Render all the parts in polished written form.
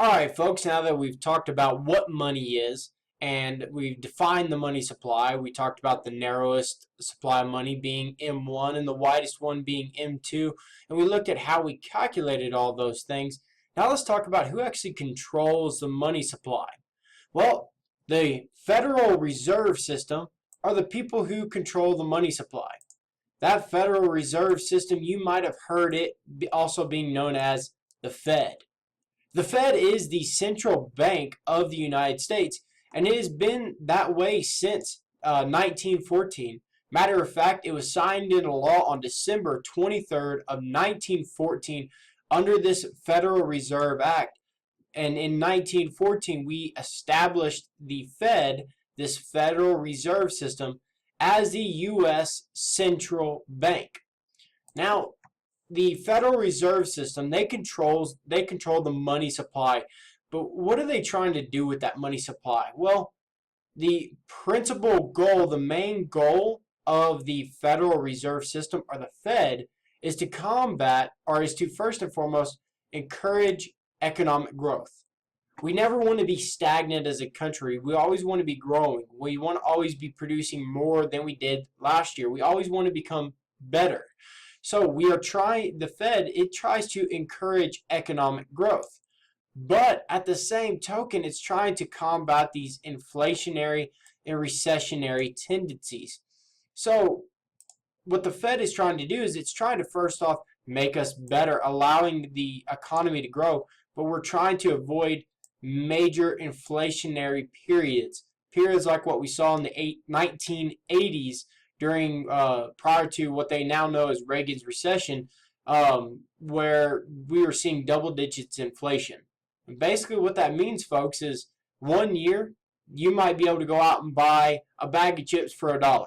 All right, folks, now that we've talked about what money is and we've defined the money supply, we talked about the narrowest supply of money being M1 and the widest one being M2, and we looked at how we calculated all those things. Now let's talk about who actually controls the money supply. Well, the Federal Reserve System are the people who control the money supply. That Federal Reserve System, you might have heard it also being known as the Fed. The Fed is the central bank of the United States, and it has been that way since 1914. Matter of fact, it was signed into law on December 23rd of 1914 under this Federal Reserve Act. And in 1914, we established the Fed, this Federal Reserve System, as the U.S. central bank. Now, the Federal Reserve System, they control the money supply. But what are they trying to do with that money supply? Well, the principal goal, the main goal of the Federal Reserve System or the Fed is to combat, or is to first and foremost encourage economic growth. We never want to be stagnant as a country. We always want to be growing. We want to always be producing more than we did last year. We always want to become better. So we are trying, the Fed, it tries to encourage economic growth. But at the same token, it's trying to combat these inflationary and recessionary tendencies. So what the Fed is trying to do is it's trying to first off make us better, allowing the economy to grow, but we're trying to avoid major inflationary periods. Periods like what we saw in the 1980s during prior to what they now know as Reagan's recession, where we were seeing double digits inflation. And basically what that means, folks, is 1 year you might be able to go out and buy a bag of chips for $1.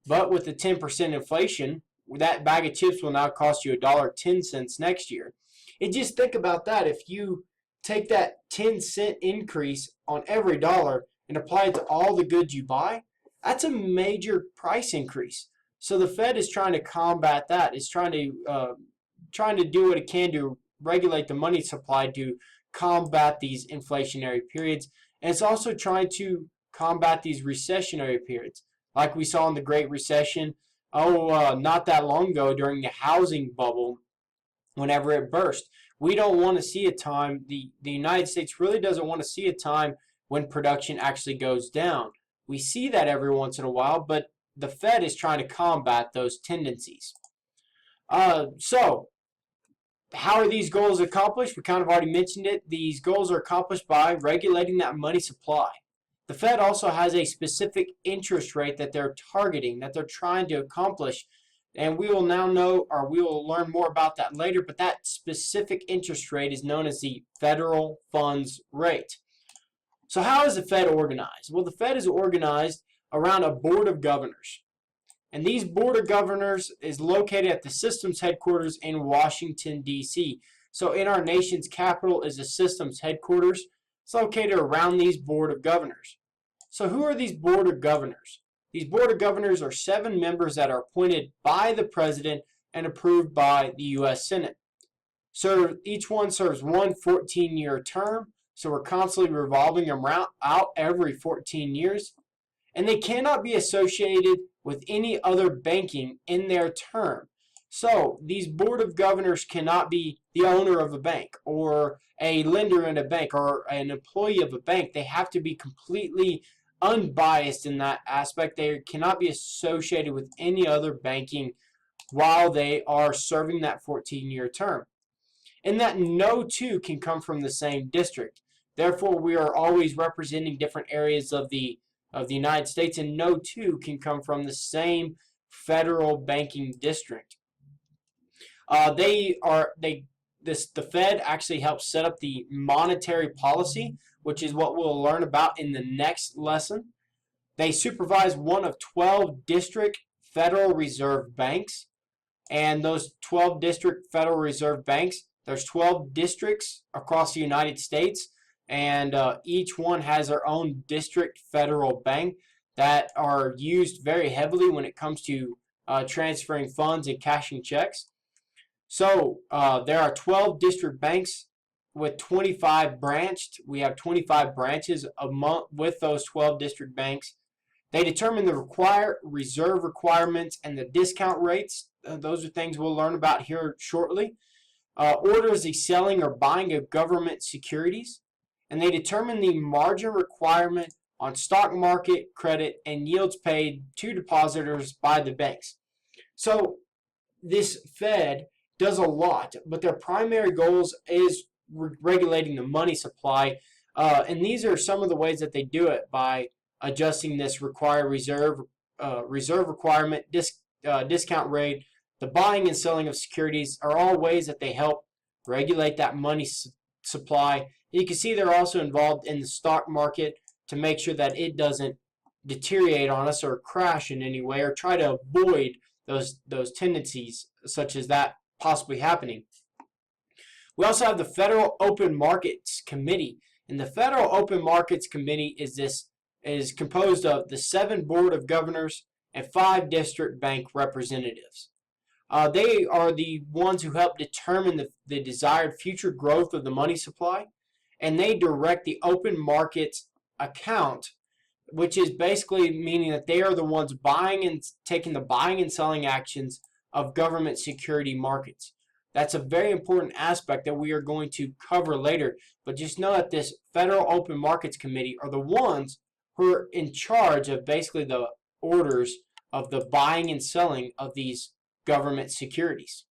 But with the 10% inflation, that bag of chips will now cost you $1.10 next year. And just think about that. If you take that 10-cent increase on every dollar and apply it to all the goods you buy, that's a major price increase. So the Fed is trying to combat that. It's trying to do what it can to regulate the money supply to combat these inflationary periods. And it's also trying to combat these recessionary periods, like we saw in the Great Recession. Not that long ago during the housing bubble, whenever it burst. We don't want to see a time. The United States really doesn't want to see a time when production actually goes down. We see that every once in a while, but the Fed is trying to combat those tendencies. So, how are these goals accomplished? We kind of already mentioned it. These goals are accomplished by regulating that money supply. The Fed also has a specific interest rate that they're targeting, that they're trying to accomplish. And we will now know, or we will learn more about that later, but that specific interest rate is known as the federal funds rate. So how is the Fed organized? Well, the Fed is organized around a board of governors. And these board of governors is located at the system's headquarters in Washington, D.C. So in our nation's capital is the system's headquarters. It's located around these board of governors. So who are these board of governors? These board of governors are 7 members that are appointed by the president and approved by the U.S. Senate. So each one serves one 14-year term. So we're constantly revolving them out every 14 years. And they cannot be associated with any other banking in their term. So these board of governors cannot be the owner of a bank or a lender in a bank or an employee of a bank. They have to be completely unbiased in that aspect. They cannot be associated with any other banking while they are serving that 14-year term. And that no two can come from the same district. Therefore, we are always representing different areas of the United States, and no two can come from the same federal banking district. The Fed actually helps set up the monetary policy, which is what we'll learn about in the next lesson. They supervise one of 12 district Federal Reserve banks, and those 12 district Federal Reserve banks, there's 12 districts across the United States, and each one has their own district federal bank that are used very heavily when it comes to transferring funds and cashing checks. So there are 12 district banks with 25 branched. We have 25 branches with those 12 district banks. They determine the reserve requirements and the discount rates. Those are things we'll learn about here shortly. Orders the selling or buying of government securities. And they determine the margin requirement on stock market, credit, and yields paid to depositors by the banks. So this Fed does a lot, but their primary goals is regulating the money supply. And these are some of the ways that they do it by adjusting this reserve requirement, discount rate, the buying and selling of securities are all ways that they help regulate that money supply. You can see they're also involved in the stock market to make sure that it doesn't deteriorate on us or crash in any way, or try to avoid those tendencies such as that possibly happening. We also have the Federal Open Markets Committee, and the Federal Open Markets Committee is composed of the 7 Board of Governors and 5 district bank representatives. They are the ones who help determine the desired future growth of the money supply, and they direct the open markets account, which is basically meaning that they are the ones buying and taking the buying and selling actions of government security markets. That's a very important aspect that we are going to cover later, but just know that this Federal Open Markets Committee are the ones who are in charge of basically the orders of the buying and selling of these government securities.